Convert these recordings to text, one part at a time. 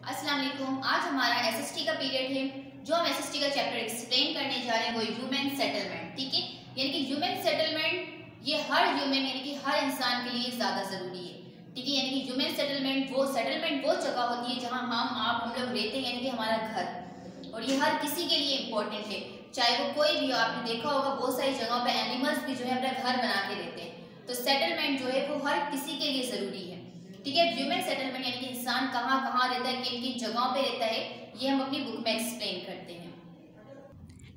अस्सलाम वालेकुम। आज हमारा एसएसटी का पीरियड है। जो हम एसएसटी का चैप्टर एक्सप्लेन करने जा रहे हैं वो ह्यूमन सेटलमेंट, ठीक है। यानी कि ह्यूमन सेटलमेंट ये हर ह्यूमन यानी कि हर इंसान के लिए ज़्यादा ज़रूरी है, ठीक है। यानी कि ह्यूमन सेटलमेंट वो जगह होती है जहाँ हम लोग रहते हैं, यानी कि हमारा घर। और ये हर किसी के लिए इम्पोर्टेंट है, चाहे वो कोई भी हो। आपने देखा होगा बहुत सारी जगहों पर एनिमल्स भी जो है अपना घर बना के रहते हैं। तो सेटलमेंट जो है वो हर किसी के लिए ज़रूरी है, ठीक है। ह्यूमन सेटलमेंट यानी कि इंसान कहाँ कहाँ रहता है, किन किन जगहों पे रहता है, ये हम अपनी बुक में एक्सप्लेन करते हैं।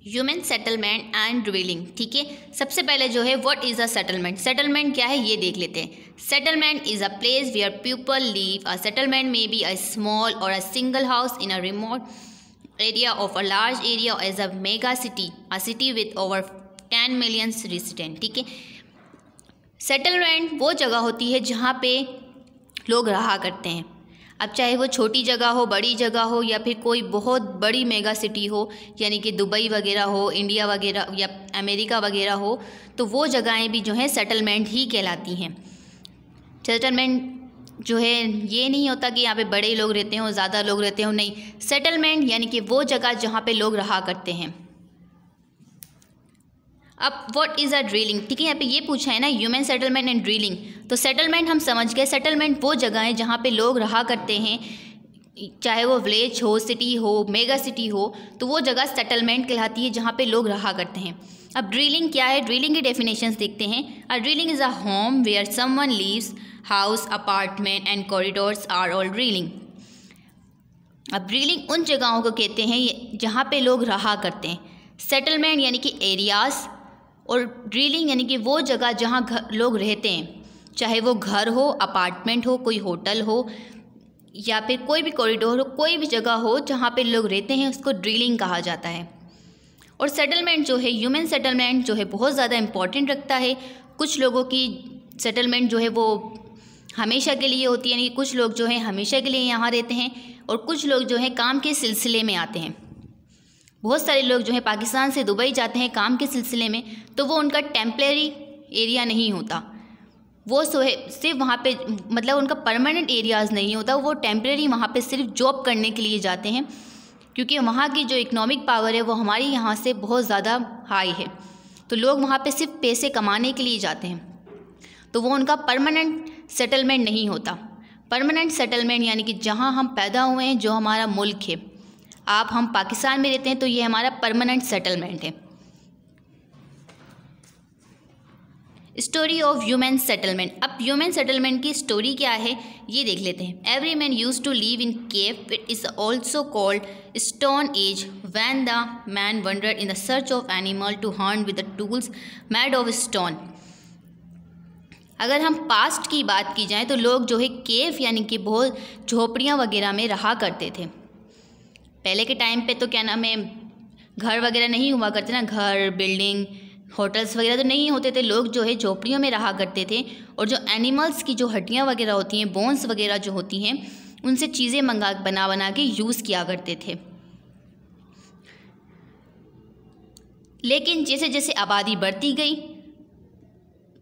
ह्यूमन सेटलमेंट एंड ड्वेलिंग, ठीक है। सबसे पहले जो है what is a settlement, settlement क्या है ये देख लेते हैं। Settlement is a place where people live. A settlement may be a small or a single house in a remote area of a large area as a mega city, a city with over 10 million residents, ठीक है। Settlement वो जगह होती है जहाँ पे लोग रहा करते हैं। अब चाहे वो छोटी जगह हो, बड़ी जगह हो, या फिर कोई बहुत बड़ी मेगा सिटी हो, यानी कि दुबई वगैरह हो, इंडिया वगैरह या अमेरिका वगैरह हो, तो वो जगहें भी जो हैं सेटलमेंट ही कहलाती हैं। सेटलमेंट जो है ये नहीं होता कि यहाँ पे बड़े लोग रहते हो, ज़्यादा लोग रहते हो, नहीं। सेटलमेंट यानी कि वो जगह जहाँ पे लोग रहा करते हैं। अब व्हाट इज़ अ ड्रिलिंग, ठीक है। यहाँ पे ये पूछा है ना ह्यूमन सेटलमेंट एंड ड्रिलिंग, तो सेटलमेंट हम समझ गए। सेटलमेंट वो जगह है जहाँ पे लोग रहा करते हैं, चाहे वो विलेज हो, सिटी हो, मेगा सिटी हो, तो वो जगह सेटलमेंट कहलाती है जहाँ पे लोग रहा करते हैं। अब ड्रिलिंग क्या है, ड्रिलिंग की डेफिनेशंस देखते हैं। A dwelling is a home where someone lives, house, apartment and corridors are all dwelling. अब ड्रिलिंग उन जगहों को कहते हैं जहाँ पे लोग रहा करते हैं। सेटलमेंट यानी कि एरियाज़, और ड्रिलिंग यानी कि वो जगह जहाँ लोग रहते हैं, चाहे वो घर हो, अपार्टमेंट हो, कोई होटल हो, या फिर कोई भी कॉरिडोर हो, कोई भी जगह हो जहाँ पे लोग रहते हैं, उसको ड्रिलिंग कहा जाता है। और सेटलमेंट जो है, ह्यूमन सेटलमेंट जो है बहुत ज़्यादा इम्पॉर्टेंट रखता है। कुछ लोगों की सेटलमेंट जो है वो हमेशा के लिए होती है, यानी कि कुछ लोग जो हैं हमेशा के लिए यहाँ रहते हैं, और कुछ लोग जो हैं काम के सिलसिले में आते हैं। बहुत सारे लोग जो हैं पाकिस्तान से दुबई जाते हैं काम के सिलसिले में, तो वो उनका टेम्परेरी एरिया नहीं होता, वो सिर्फ वहाँ पे मतलब उनका परमानेंट एरियाज़ नहीं होता, वो टेम्परेरी वहाँ पे सिर्फ जॉब करने के लिए जाते हैं, क्योंकि वहाँ की जो इकोनॉमिक पावर है वो हमारी यहाँ से बहुत ज़्यादा हाई है। तो लोग वहाँ पे सिर्फ पैसे कमाने के लिए जाते हैं, तो वो उनका परमानेंट सेटलमेंट नहीं होता। परमानेंट सेटलमेंट यानी कि जहाँ हम पैदा हुए हैं, जो हमारा मुल्क है, हम पाकिस्तान में रहते हैं, तो ये हमारा परमानेंट सेटलमेंट है। Story of human settlement. अब ह्यूमन सेटलमेंट की स्टोरी क्या है ये देख लेते हैं। Every man use to live in cave, it is also called stone age, when the man wandered in the search of animal to hunt with the tools made of stone. अगर हम past की बात की जाए तो लोग जो है केव यानी कि बहुत झोपड़ियाँ वगैरह में रहा करते थे। पहले के टाइम पे तो क्या नाम है, घर वगैरह नहीं हुआ करते ना, घर, बिल्डिंग, होटल्स वगैरह तो नहीं होते थे। लोग जो है झोपड़ियों में रहा करते थे, और जो एनिमल्स की जो हड्डियाँ वगैरह होती हैं, बोन्स वगैरह जो होती हैं, उनसे चीज़ें बना के यूज़ किया करते थे। लेकिन जैसे जैसे आबादी बढ़ती गई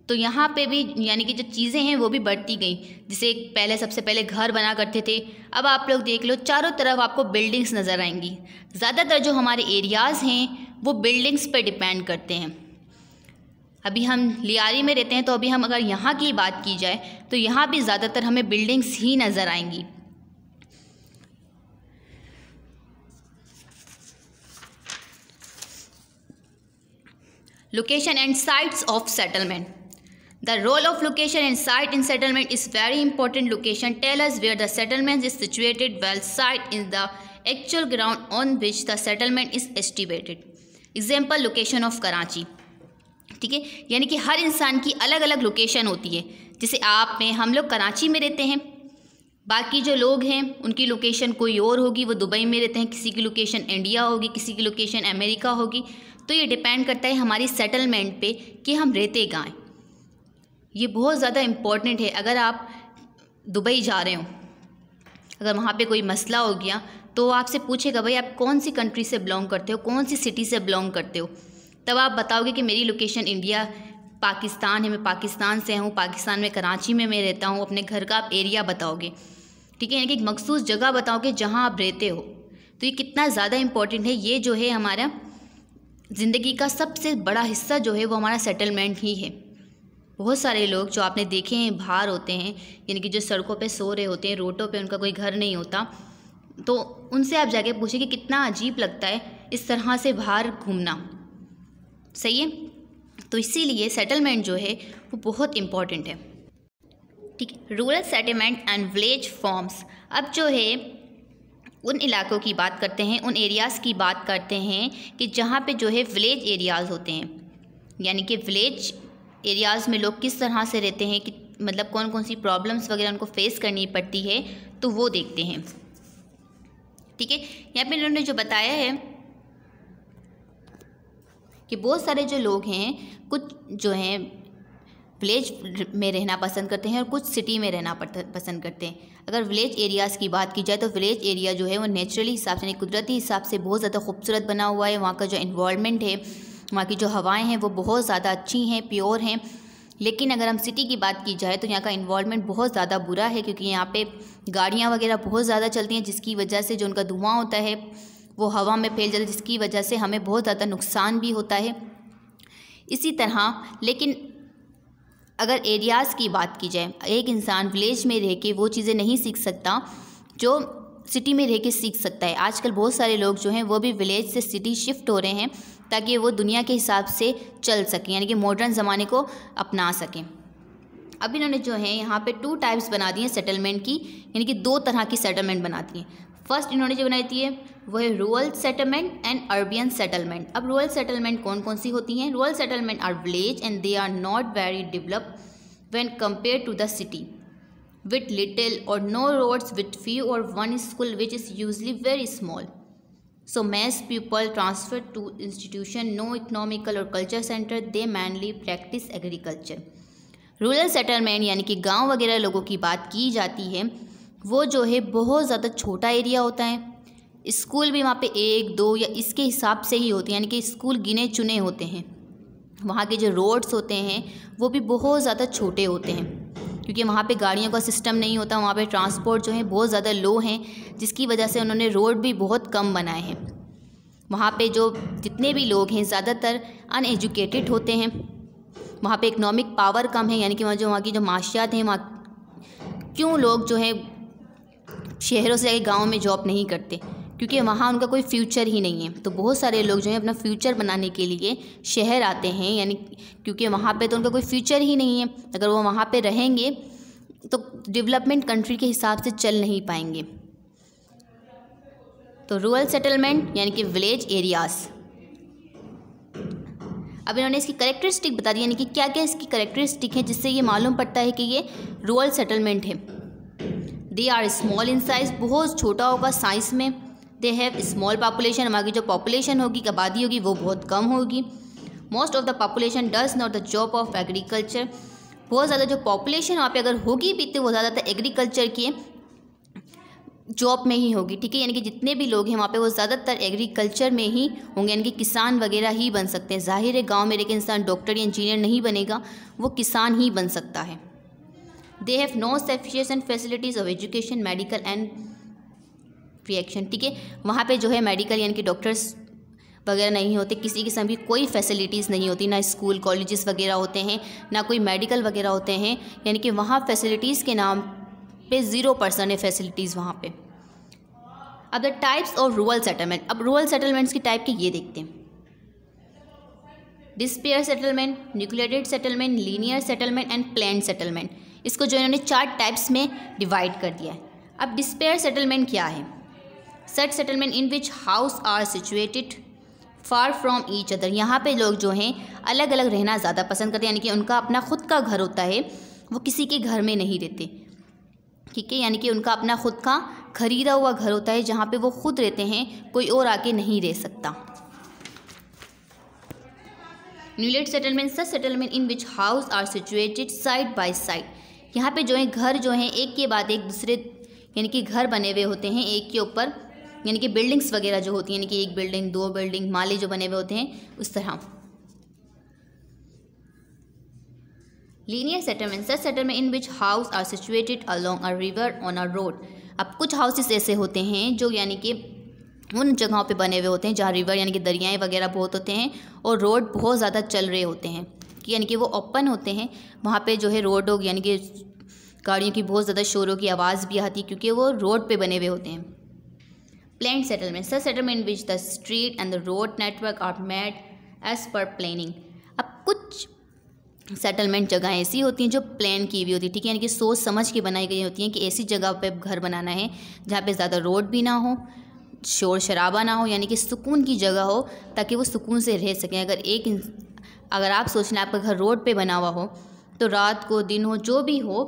तो यहाँ पे भी यानी कि जो चीज़ें हैं वो भी बढ़ती गई। जैसे पहले सबसे पहले घर बना करते थे, अब आप लोग देख लो चारों तरफ आपको बिल्डिंग्स नज़र आएंगी। ज़्यादातर जो हमारे एरियाज़ हैं वो बिल्डिंग्स पर डिपेंड करते हैं। अभी हम लियारी में रहते हैं, तो अभी हम अगर यहाँ की बात की जाए तो यहाँ भी ज़्यादातर हमें बिल्डिंग्स ही नज़र आएंगी। Location and sites of settlement. The role of location and site in settlement is very important. Location tell us where the settlement is situated, while site is the actual ground on which the settlement is estimated. Example, location of Karachi, ठीक है। यानी कि हर इंसान की अलग अलग location होती है। जैसे हम लोग कराची में रहते हैं, बाकी जो लोग हैं उनकी लोकेशन कोई और होगी, वो दुबई में रहते हैं, किसी की लोकेशन इंडिया होगी, किसी की लोकेशन अमेरिका होगी। तो ये डिपेंड करता है हमारी सेटलमेंट पे कि हम रहते कहाँ हैं। ये बहुत ज़्यादा इम्पॉर्टेंट है। अगर आप दुबई जा रहे हो, अगर वहाँ पे कोई मसला हो गया तो आपसे पूछेगा भाई आप कौन सी कंट्री से बिलोंग करते हो, कौन सी सिटी से बिलोंग करते हो, तब आप बताओगे कि मेरी लोकेशन इंडिया पाकिस्तान है, मैं पाकिस्तान से हूँ, पाकिस्तान में कराची में मैं रहता हूँ, अपने घर का आप एरिया बताओगे। ठीक है, यानी कि एक मखसूस जगह बताओ कि जहाँ आप रहते हो। तो ये कितना ज़्यादा इम्पोर्टेंट है। ये जो है हमारा ज़िंदगी का सबसे बड़ा हिस्सा जो है वो हमारा सेटलमेंट ही है। बहुत सारे लोग जो आपने देखे हैं बाहर होते हैं, यानी कि जो सड़कों पे सो रहे होते हैं, रोडों पे उनका कोई घर नहीं होता, तो उनसे आप जाके पूछिए कि कितना अजीब लगता है इस तरह से बाहर घूमना। सही है, तो इसीलिए सेटलमेंट जो है वो बहुत इम्पॉर्टेंट है। ठीक है, rural settlement and village forms. अब जो है उन इलाकों की बात करते हैं, उन एरियाज़ की बात करते हैं कि जहाँ पे जो है विलेज एरियाज़ होते हैं, यानी कि विलेज एरियाज़ में लोग किस तरह से रहते हैं, कि मतलब कौन कौन सी प्रॉब्लम्स वगैरह उनको फेस करनी पड़ती है, तो वो देखते हैं। ठीक है, यहाँ पे इन्होंने जो बताया है कि बहुत सारे जो लोग हैं, कुछ जो हैं विलेज में रहना पसंद करते हैं और कुछ सिटी में रहना पसंद करते हैं। अगर विलेज एरियाज़ की बात की जाए तो विलेज एरिया जो है वो नेचुरली हिसाब से, कुदरती हिसाब से बहुत ज़्यादा खूबसूरत बना हुआ है। वहाँ का जो एनवायरनमेंट है, वहाँ की जो हवाएं हैं वो बहुत ज़्यादा अच्छी हैं, प्योर हैं। लेकिन अगर हम सिटी की बात की जाए तो यहाँ का एनवायरनमेंट बहुत ज़्यादा बुरा है, क्योंकि यहाँ पे गाड़ियाँ वगैरह बहुत ज़्यादा चलती हैं, जिसकी वजह से जो उनका धुआं होता है वो हवा में फैल जाता है, जिसकी वजह से हमें बहुत ज़्यादा नुकसान भी होता है। इसी तरह लेकिन अगर एरियाज़ की बात की जाए, एक इंसान विलेज में रह के वो चीज़ें नहीं सीख सकता जो सिटी में रह के सीख सकता है। आजकल बहुत सारे लोग जो हैं वो भी विलेज से सिटी शिफ्ट हो रहे हैं ताकि वो दुनिया के हिसाब से चल सकें, यानी कि मॉडर्न ज़माने को अपना सकें। अब इन्होंने जो है यहाँ पे 2 टाइप्स बना दी हैं सेटलमेंट की, यानी कि 2 तरह की सेटलमेंट बना दी हैं। फर्स्ट इन्होंने जो बनाई थी है वो है rural settlement and urban settlement. अब रूरल सेटलमेंट कौन कौन सी होती हैं? Rural settlement are village and they are not very developed when compare to the city, with little or no roads, with few or one school which is usually very small. So mass people transfer to institution, no economical or culture center, they mainly practice agriculture. Rural settlement यानी कि गांव वगैरह लोगों की बात की जाती है, वो जो है बहुत ज़्यादा छोटा एरिया होता है। स्कूल भी वहाँ पे 1, 2 या इसके हिसाब से ही होते हैं, यानी कि स्कूल गिने चुने होते हैं। वहाँ के जो रोड्स होते हैं वो भी बहुत ज़्यादा छोटे होते हैं, क्योंकि वहाँ पे गाड़ियों का सिस्टम नहीं होता। वहाँ पे ट्रांसपोर्ट जो है बहुत ज़्यादा लो हैं, जिसकी वजह से उन्होंने रोड भी बहुत कम बनाए हैं। वहाँ पे जो जितने भी लोग हैं ज़्यादातर अनएजुकेटेड होते हैं। वहाँ पे इकोनॉमिक पावर कम है, यानी कि वहाँ की जो माशियात हैं, वहाँ क्यों लोग जो है शहरों से आके गाँव में जॉब नहीं करते, क्योंकि वहाँ उनका कोई फ्यूचर ही नहीं है। तो बहुत सारे लोग जो है अपना फ्यूचर बनाने के लिए शहर आते हैं, यानी क्योंकि वहाँ पे तो उनका कोई फ्यूचर ही नहीं है। अगर वो वहाँ पे रहेंगे तो डेवलपमेंट कंट्री के हिसाब से चल नहीं पाएंगे। तो रूरल सेटलमेंट यानी कि विलेज एरियाज़। अब इन्होंने इसकी कैरेक्टरिस्टिक बता दी, यानी कि क्या क्या इसकी कैरेक्टरिस्टिक है जिससे ये मालूम पड़ता है कि ये रूरल सेटलमेंट है। They are small in size, बहुत छोटा होगा साइज़ में। दे हैव स्मॉल पॉपुलेशन, वहाँ की जो पॉपुलेशन होगी, आबादी होगी, वो बहुत कम होगी। Most of the population does not the job of agriculture, बहुत ज़्यादा जो पॉपुलेशन वहाँ पे अगर होगी भी तो वो ज़्यादातर एग्रीकल्चर की जॉब में ही होगी। ठीक है, यानी कि जितने भी लोग हैं वहाँ पे वो ज़्यादातर एग्रीकल्चर में ही होंगे, यानी कि किसान वगैरह ही बन सकते हैं। जाहिर है गाँव में रह के इंसान डॉक्टर या इंजीनियर नहीं बनेगा, वो किसान ही बन सकता है। They have no sufficient facilities of education, medical and reaction. ठीक है, वहाँ पे जो है मेडिकल यानी कि डॉक्टर्स वगैरह नहीं होते, किसी किस्म की कोई फैसिलिटीज़ नहीं होती, ना स्कूल कॉलेजेस वगैरह होते हैं, ना कोई मेडिकल वगैरह होते हैं, यानी कि वहाँ फैसिलिटीज़ के नाम पे 0% है फैसिलिटीज़ वहाँ पे। अब the types of rural settlement. अब रूरल सेटलमेंट्स की टाइप के ये देखते हैं। Despair settlement, nucleated settlement, linear settlement and planned settlement. इसको जो इन्होंने 4 टाइप्स में डिवाइड कर दिया है। अब डिस्पेयर सेटलमेंट क्या है? Such settlement in which house are situated far from each other. यहाँ पे लोग जो हैं अलग अलग रहना ज़्यादा पसंद करते हैं, यानी कि उनका अपना खुद का घर होता है, वो किसी के घर में नहीं रहते। ठीक है, यानी कि उनका अपना खुद का खरीदा हुआ घर होता है जहाँ पे वो खुद रहते हैं, कोई और आके नहीं रह सकता। Nucleated settlement, such settlement in which house are situated side by side. यहाँ पे जो है घर जो हैं एक के बाद एक दूसरे, यानी कि घर बने हुए होते हैं एक के ऊपर, यानी कि बिल्डिंग्स वगैरह जो होती हैं, यानी कि 1 बिल्डिंग 2 बिल्डिंग माले जो बने हुए होते हैं उस तरह। Linear settlement, such settlement in which house are situated along a river on a road. अब कुछ हाउसेस ऐसे होते हैं जो यानी कि उन जगहों पे बने हुए होते हैं जहाँ रिवर यानी कि दरियाएँ वगैरह बहुत होते हैं और रोड बहुत ज़्यादा चल रहे होते हैं, कि यानी कि वो ओपन होते हैं। वहाँ पे जो है रोड हो यानी कि गाड़ियों की बहुत ज़्यादा शोरों की आवाज़ भी आती है क्योंकि वो रोड पे बने हुए होते हैं। Planned settlement, such settlement which the street and the road network are made as per planning. अब कुछ सेटलमेंट जगह ऐसी होती हैं जो प्लान की हुई होती है, ठीक है, यानी कि सोच समझ के बनाई गई होती हैं कि ऐसी जगह पे घर बनाना है जहाँ पे ज़्यादा रोड भी ना हो, शोर शराबा ना हो, यानी कि सुकून की जगह हो ताकि वो सुकून से रह सकें। अगर आप सोच लें आपका घर रोड पे बना हुआ हो तो रात को दिन हो जो भी हो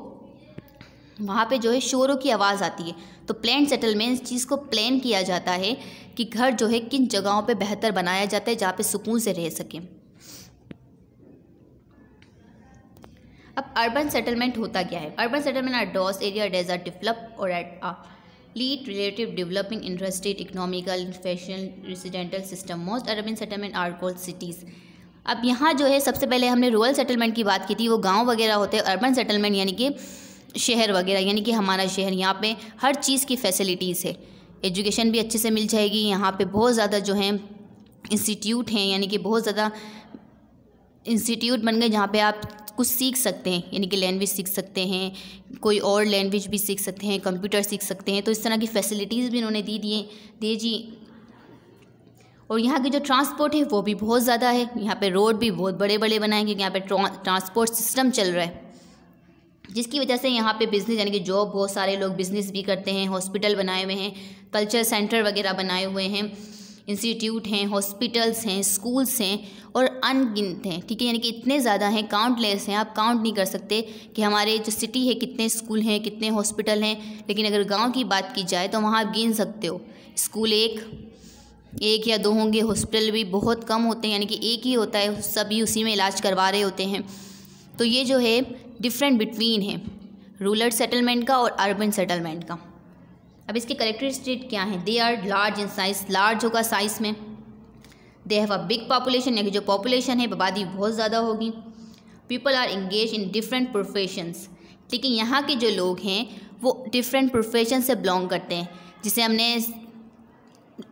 वहाँ पे जो है शोरों की आवाज़ आती है। तो प्लान सेटलमेंट इस चीज़ को प्लान किया जाता है कि घर जो है किन जगहों पे बेहतर बनाया जाता है जहाँ पे सुकून से रह सकें। अब अर्बन सेटलमेंट होता क्या है? Urban settlement are those area that are developed or at a lead relative developing interstate economical fashion residential system. Most urban settlement are called cities. अब यहाँ जो है सबसे पहले हमने रूरल सेटलमेंट की बात की थी, वो गांव वगैरह होते हैं। अर्बन सेटलमेंट यानी कि शहर वगैरह, यानी कि हमारा शहर, यहाँ पे हर चीज़ की फैसिलिटीज़ है, एजुकेशन भी अच्छे से मिल जाएगी। यहाँ पे बहुत ज़्यादा जो है इंस्टीट्यूट हैं, यानी कि बहुत ज़्यादा इंस्टीट्यूट बन गए जहाँ पे आप कुछ सीख सकते हैं, यानी कि लैंग्वेज सीख सकते हैं, कोई और लैंग्वेज भी सीख सकते हैं, कंप्यूटर सीख सकते हैं। तो इस तरह की फैसिलिटीज़ भी उन्होंने दी जी। और यहाँ की जो ट्रांसपोर्ट है वो भी बहुत ज़्यादा है। यहाँ पे रोड भी बहुत बड़े बड़े बनाए क्योंकि यहाँ पे ट्रांसपोर्ट सिस्टम चल रहा है, जिसकी वजह से यहाँ पे बिज़नेस यानी कि जॉब, बहुत सारे लोग बिज़नेस भी करते हैं। हॉस्पिटल बनाए हुए हैं, कल्चर सेंटर वगैरह बनाए हुए हैं, इंस्टीट्यूट हैं, हॉस्पिटल्स हैं, स्कूल्स हैं और अनगिनत हैं, ठीक है, यानी कि इतने ज़्यादा हैं, काउंटलेस हैं, आप काउंट नहीं कर सकते कि हमारे जो सिटी है कितने स्कूल हैं, कितने हॉस्पिटल हैं। लेकिन अगर गांव की बात की जाए तो वहाँ आप गिन सकते हो, स्कूल एक या दो होंगे, हॉस्पिटल भी बहुत कम होते हैं, यानी कि एक ही होता है, सभी उसी में इलाज करवा रहे होते हैं। तो ये जो है डिफरेंट बिटवीन है रूरल सेटलमेंट का और अर्बन सेटलमेंट का। अब इसके कैरेक्टरिस्टिक क्या हैं? They are large in size, large होगा साइज़ में। They have a big population, यानी कि जो पॉपुलेशन है आबादी बहुत ज़्यादा होगी। People are engage in different professions, ठीक है, यहाँ के जो लोग हैं वो डिफरेंट प्रोफेशन से बिलोंग करते हैं। जिसे हमने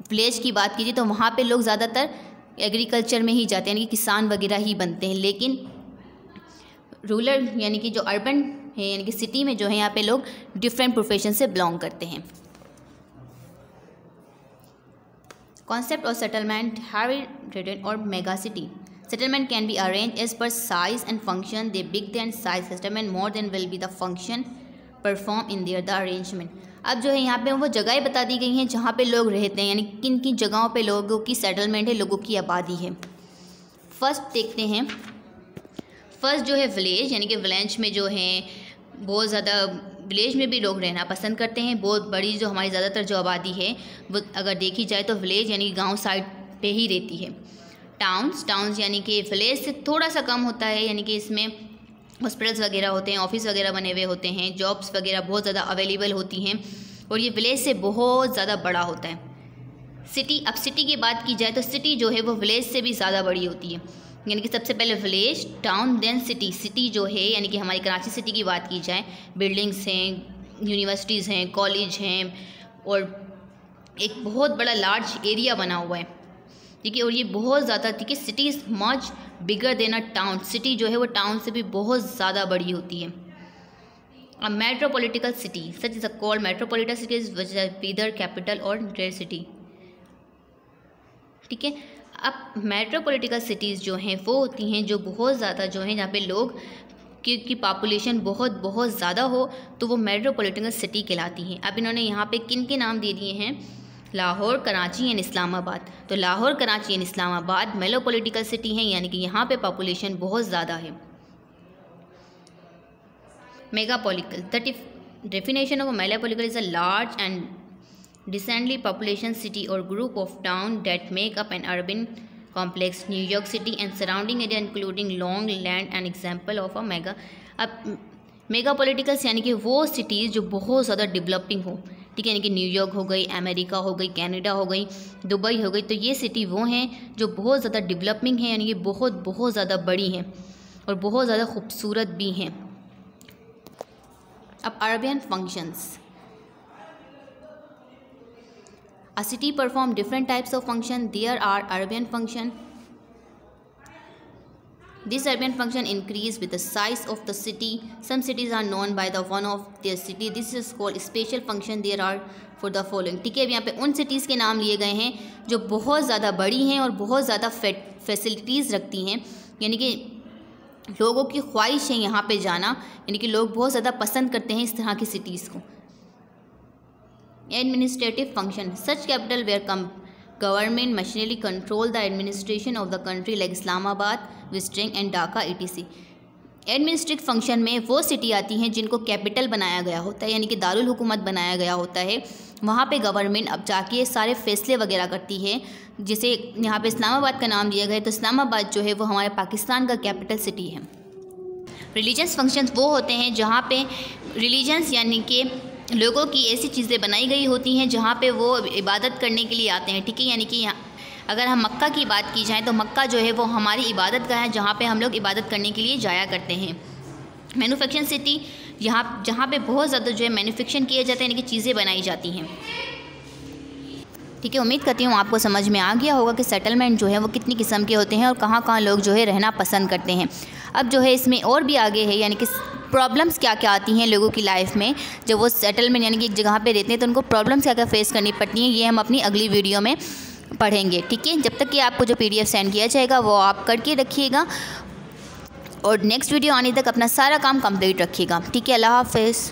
विलेज की बात की थी तो वहाँ पे लोग ज़्यादातर एग्रीकल्चर में ही जाते हैं, यानी कि किसान वगैरह ही बनते हैं। लेकिन रूरल यानी कि जो अर्बन है यानी कि सिटी में जो है यहाँ पे लोग डिफरेंट प्रोफेशन से बिलोंग करते हैं। Concept of settlement hereditary or megacity. Settlement can be arranged as per size and function. The bigger than size settlement, more than will be the function performed in their the arrangement. अब जो है यहाँ पे वो जगहें बता दी गई हैं जहाँ पे लोग रहते हैं, यानी किन किन जगहों पे लोगों की सेटलमेंट है, लोगों की आबादी है। फर्स्ट देखते हैं, फर्स्ट जो है विलेज, यानी कि विलेज में जो है बहुत ज़्यादा, विलेज में भी लोग रहना पसंद करते हैं। बहुत बड़ी जो हमारी ज़्यादातर जो आबादी है वो अगर देखी जाए तो विलेज यानी गांव साइड पे ही रहती है। टाउन्स यानी कि विलेज से थोड़ा सा कम होता है, यानी कि इसमें हॉस्पिटल्स वगैरह होते हैं, ऑफिस वगैरह बने हुए होते हैं, जॉब्स वगैरह बहुत ज़्यादा अवेलेबल होती हैं और ये विलेज से बहुत ज़्यादा बड़ा होता है। सिटी, अब सिटी की बात की जाए तो सिटी जो है वो विलेज से भी ज़्यादा बड़ी होती है, यानी कि सबसे पहले village, town, then city. City जो है यानी कि हमारी कराची सिटी की बात की जाए, बिल्डिंग्स हैं, यूनिवर्सिटीज़ हैं, कॉलेज हैं और एक बहुत बड़ा लार्ज एरिया बना हुआ है, ठीक है, और ये बहुत ज़्यादा, ठीक है, city is much bigger than a town. City जो है वो टाउन से भी बहुत ज़्यादा बड़ी होती है। अब metropolitical city, such is a called metropolitan cities which is either capital or great city, ठीक है। अब मेट्रोपॉलिटिकल सिटीज़ जो हैं वो होती हैं जो बहुत ज़्यादा जो हैं जहाँ पे लोग की पॉपुलेशन बहुत ज़्यादा हो तो वो मेट्रोपॉलिटन सिटी कहलाती हैं। अब इन्होंने यहाँ पे किन के नाम दे दिए हैं? लाहौर, कराची एंड इस्लामाबाद। तो Lahore, Karachi and Islamabad metropolitan city हैं, यानी कि यहाँ पे पॉपुलेशन बहुत ज़्यादा है। Megapolitical, the definition of megapolitical is a large and densely population city or group of town that make up an urban complex. New York City and surrounding area including long land an example of a mega. अब मेगापॉलिटिकल्स यानी कि वो cities जो बहुत ज़्यादा developing हो, ठीक है, यानी कि न्यूयॉर्क हो गई, अमेरिका हो गई, कनाडा हो गई, दुबई हो गई। तो ये सिटी वो हैं जो बहुत ज़्यादा डेवलपिंग है, यानी कि बहुत ज़्यादा बड़ी हैं और बहुत ज़्यादा खूबसूरत भी हैं। अब urban functions, A city perform different types of function. There are urban function. This urban function increase with the size of the city. Some cities are known by the one of their city. This is called spatial function. There are for the following. ठीक है, अब यहाँ पे उन cities के नाम लिए गए हैं जो बहुत ज़्यादा बड़ी हैं और बहुत ज़्यादा फैसिलिटीज़ रखती हैं, यानी कि लोगों की ख्वाहिश है यहाँ पे जाना, यानी कि लोग बहुत ज़्यादा पसंद करते हैं इस तरह की सिटीज़ को। Administrative function, such capital where government machinery control the administration of the country like Islamabad, विस्टिंग and Dhaka etc. Administrative function में वो सिटी आती हैं जिनको कैपिटल बनाया गया होता है, यानी कि दारुल हुकूमत बनाया गया होता है। वहाँ पे गवर्नमेंट अब जाके सारे फैसले वगैरह करती है। जैसे यहाँ पे इस्लामाबाद का नाम दिया गया है, तो इस्लामाबाद जो है वो हमारे पाकिस्तान का कैपिटल सिटी है। रिलीजियस फंक्शंस वो होते हैं जहाँ पे रिलीजन्स यानी कि लोगों की ऐसी चीज़ें बनाई गई होती हैं जहाँ पे वो इबादत करने के लिए आते हैं, ठीक है। यानी कि अगर हम मक्का की बात की जाए तो मक्का जो है वो हमारी इबादत गाह है जहाँ पे हम लोग इबादत करने के लिए जाया करते हैं। मैन्युफैक्चरिंग सिटी जहाँ पे बहुत ज़्यादा जो है मैन्युफैक्चरिंग किए जाते हैं, यानी कि चीज़ें बनाई जाती हैं, ठीक है। उम्मीद करती हूँ आपको समझ में आ गया होगा कि सेटलमेंट जो है वो कितनी किस्म के होते हैं और कहाँ कहाँ लोग जो है रहना पसंद करते हैं। अब जो है इसमें और भी आगे है, यानी कि प्रॉब्लम्स क्या क्या आती हैं लोगों की लाइफ में जब वो सेटलमेंट यानी कि एक जगह पे रहते हैं, तो उनको प्रॉब्लम्स क्या क्या फेस करनी पड़ती हैं, ये हम अपनी अगली वीडियो में पढ़ेंगे, ठीक है। जब तक कि आपको जो PDF सेंड किया जाएगा वो आप करके रखिएगा और नेक्स्ट वीडियो आने तक अपना सारा काम कंप्लीट रखिएगा, ठीक है। अल्लाह हाफ़िज़।